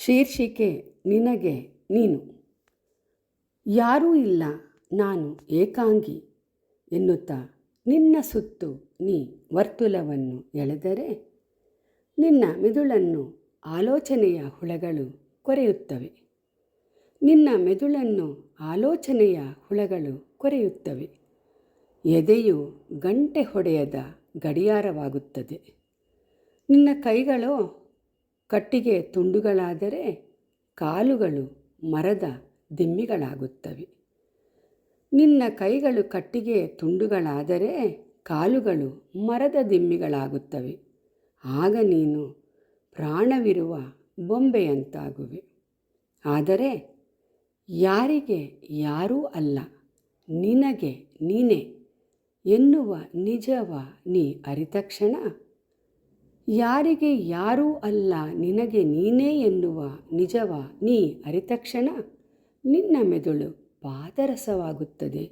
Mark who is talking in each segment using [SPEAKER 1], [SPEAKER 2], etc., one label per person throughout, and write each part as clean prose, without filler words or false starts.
[SPEAKER 1] ಶೀರ್ಷಿಕೆ ನಿನಗೆ ನೀನು. ಯಾರೂ ಇಲ್ಲ, ನಾನು ಏಕಾಂಗಿ ಎನ್ನುತ್ತಾ ನಿನ್ನ ಸುತ್ತು ನೀ ವರ್ತುಲವನ್ನು ಎಳೆದರೆ ನಿನ್ನ ಮೆದುಳನ್ನು ಆಲೋಚನೆಯ ಹುಳಗಳು ಕೊರೆಯುತ್ತವೆ. ನಿನ್ನ ಮೆದುಳನ್ನು ಆಲೋಚನೆಯ ಹುಳಗಳು ಕೊರೆಯುತ್ತವೆ. ಎದೆಯು ಗಂಟೆ ಹೊಡೆಯದ ಗಡಿಯಾರವಾಗುತ್ತದೆ. ನಿನ್ನ ಕೈಗಳು ಕಟ್ಟಿಗೆ ತುಂಡುಗಳಾದರೆ ಕಾಲುಗಳು ಮರದ ದಿಮ್ಮಿಗಳಾಗುತ್ತವೆ. ನಿನ್ನ ಕೈಗಳು ಕಟ್ಟಿಗೆ ತುಂಡುಗಳಾದರೆ ಕಾಲುಗಳು ಮರದ ದಿಮ್ಮಿಗಳಾಗುತ್ತವೆ. ಆಗ ನೀನು ಪ್ರಾಣವಿರುವ ಬೊಂಬೆಯಂತಾಗುವೆ. ಆದರೆ ಯಾರಿಗೆ ಯಾರೂ ಅಲ್ಲ, ನಿನಗೆ ನೀನೇ ಎನ್ನುವ ನಿಜವ ನೀ ಅರಿತಕ್ಷಣ, ಯಾರಿಗೆ ಯಾರೂ ಅಲ್ಲ ನಿನಗೆ ನೀನೇ ಎನ್ನುವ ನಿಜವ ನೀ ಅರಿತಕ್ಷಣ ನಿನ್ನ ಮೆದುಳು ಪಾದರಸವಾಗುತ್ತದೆ.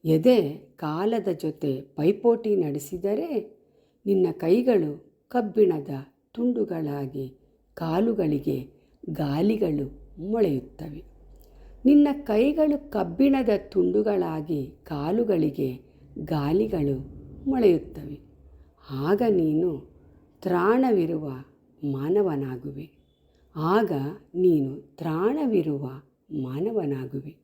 [SPEAKER 1] ಎದೆ ಕಾಲದ ಜೊತೆ ಪೈಪೋಟಿ ನಡೆಸಿದರೆ ನಿನ್ನ ಕೈಗಳು ಕಬ್ಬಿಣದ ತುಂಡುಗಳಾಗಿ ಕಾಲುಗಳಿಗೆ ಗಾಲಿಗಳು ಮೊಳೆಯುತ್ತವೆ. ನಿನ್ನ ಕೈಗಳು ಕಬ್ಬಿಣದ ತುಂಡುಗಳಾಗಿ ಕಾಲುಗಳಿಗೆ ಗಾಲಿಗಳು ಮೊಳೆಯುತ್ತವೆ. ಆಗ ನೀನು ತ್ರಾಣವಿರುವ ಮಾನವನಾಗುವೆ. ಆಗ ನೀನು ತ್ರಾಣವಿರುವ ಮಾನವನಾಗುವೆ.